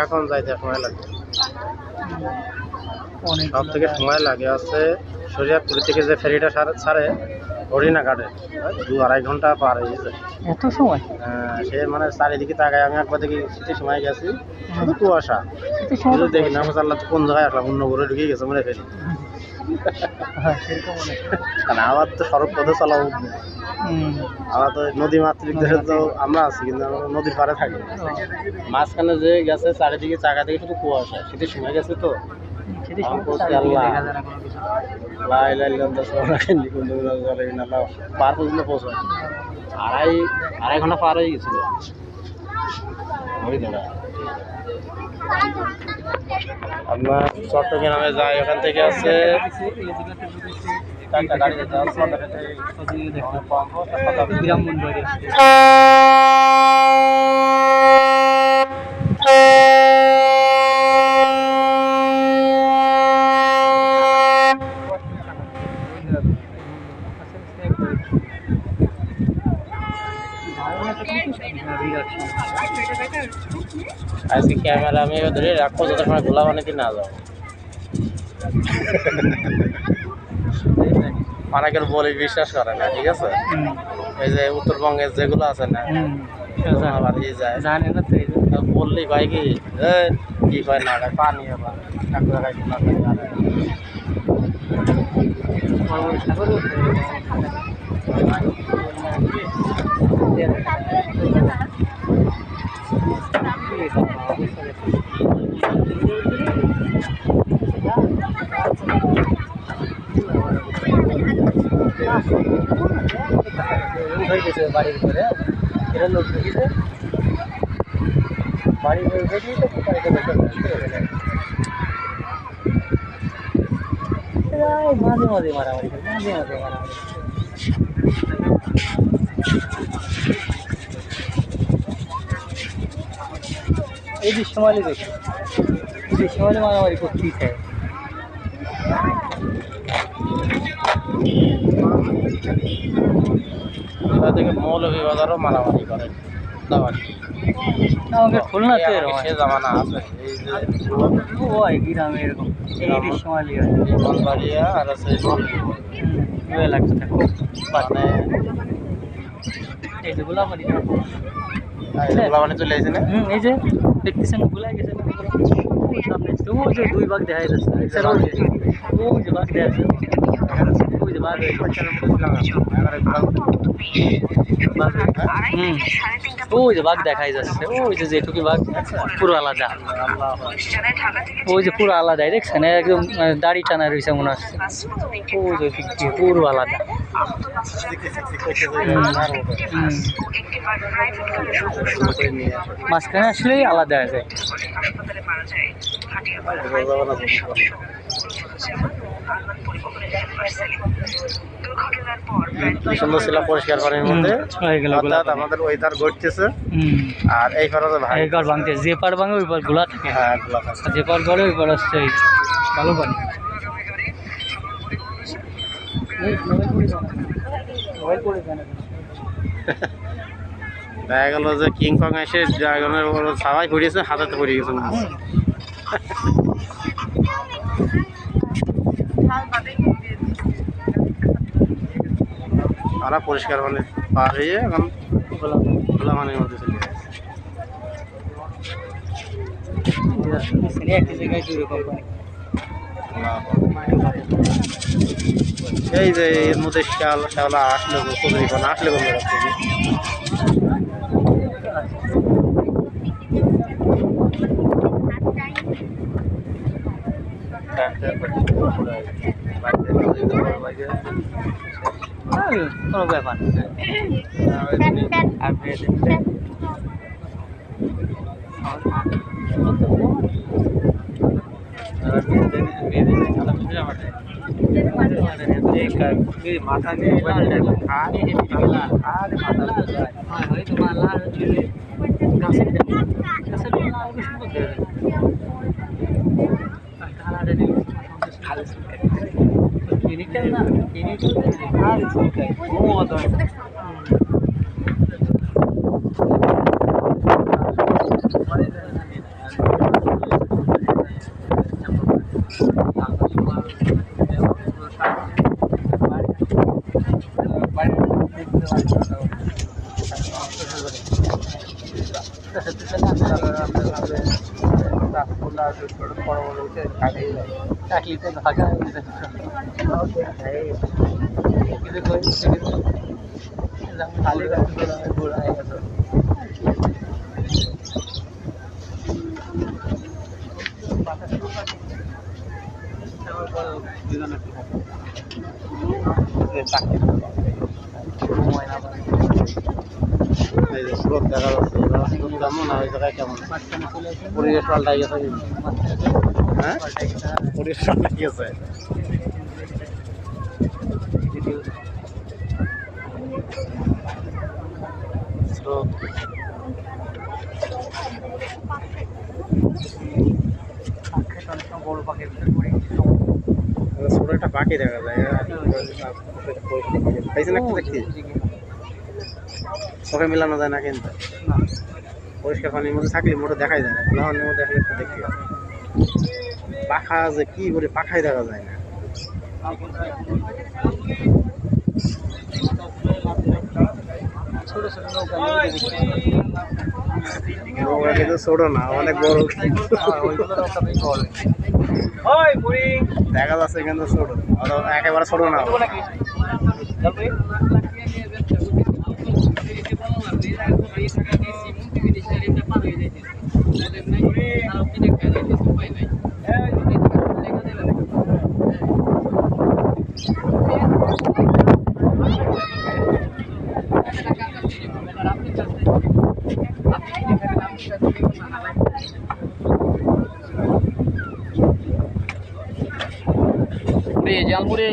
এখন যাইতে সময় লাগে, সব থেকে সময় লাগে হচ্ছে শরীয়তপুর থেকে যে ফেরিটা ছাড়ে হরিণাঘাটে 2-2.5 ঘন্টা পার হয়ে গেছে। এত সময়? সে মানে চারিদিকে তাকায়, আমি একবার দেখি শীতের সময় গেছি, শুধু কুয়াশা, দেখি না আল্লাহ কোন জায়গায় আসলাম, অন্য ঘরে ঢুকে গেছে মনে ফেরি। আমার তো সড়ক পথে চলা উঠবে, আমরা তো নদী মাতৃক দেশে তো আমরা আছি, কিন্তু আমরা নদীর পাড়ে থাকি। মাঝখানে যে গেছে চারিদিকে চাকা থেকে শুধু কুয়াশা, শীতের সময় গেছে তো পার পর্যন্ত পৌঁছায়, 2.5 ঘন্টা পার হয়ে গেছিল। আপনার চট্টগ্রামে যায়, ওখান থেকে আছে গাড়ি যেতে আজকে ক্যামেরা আমি ধরে রাখবো যত সময় গোলা বানাতে না যাও। অনেকের বলে বিশ্বাস করে না, ঠিক আছে? এই যে উত্তরবঙ্গের যেগুলো আছে না, জানে না তো, বললেই ভাই কি কয় না পানি আবার বাড়ির ঘরে এরা লোক দেখেছে, বাড়ির ঘরে দেখি তো মাঝে মাঝে মারামারি করে, মাঝে মাঝে মারামারি। এই দৃশ্যমালি দেখি, দৃশ্যমালি মারামারি করতেই চায়। থেকে মৌলভীবাজারও মারামারি করে আমাকে খুলনাতে সে জামানা আছে, এই যে গ্রামে এরকম এই দৃশ্যমালি বাড়িয়া আর আছে লাগছে মানে এই যে গোলামারি চলে আসে না, এই যে দেখতেছেন গোলা গেছে ওই যে 2 ভাগ দেখা যাচ্ছে, ওই যে ভাগ দেখা যাচ্ছে, ওই যে ভাগ ওই যে বাঘ দেখাই যাচ্ছে, ওই যে যেটুকু বাঘ পুরো আলাদা, ওই যে পুরো আলাদাই দেখছেন, একদম দাড়ি টানা রয়েছে মনে হচ্ছে, ওই যে পুরো আলাদা। মাঝখানে আসলেই আলাদা হয়ে যায়। সুন্দর ছিল পরিষ্কার পানির মধ্যে, আমাদের ওয়েদার ঘটতেছে আর এই পার ভাঙতে, যে পার ভাঙে ওই পার গোলা থাকে, হ্যাঁ গোলা থাকে, যে পার গড়ে ওই পার আসছে ভালো পানি। দেখা গেল যে কিংকং এসে ড্রাগনের সবাই পড়িয়েছে, হাতাতে পড়ে গেছে মাছ। তারা পরিষ্কার পানি পার হয়ে এখন খোলা পানির মধ্যে চলে গেছে। এই যে এর মধ্যে শ্যাওলা আসলে আসলে কোন জায়গা থেকে কোনো ব্যাপার না। আর মাথা নিয়ে চাকরিতে ভাগা খালি ঘোরায় গেছে স্রোত দেখা যাচ্ছে কেমন না ওই জায়গায় কেমন পরিবেশ পাল্টাই গেছে হ্যাঁ পরিবেশ পাল্টাই গেছে স্রোত বড় পাখির ছোট একটা পাখি দেখা যায় পাইছে না দেখছি চোখে মিলানো যায় না কিন্তু পরিষ্কার পানির মধ্যে থাকলে মোটে দেখাই যায় না খোলার মধ্যে দেখলে একটু দেখি পাখা যে কি করে পাখাই দেখা যায় না ছোট ছোট নৌকা নৌকা কিন্তু ছোট না অনেক বড় দেখা যাচ্ছে কিন্তু ছোট একেবারে ছোট না জালমুড়ি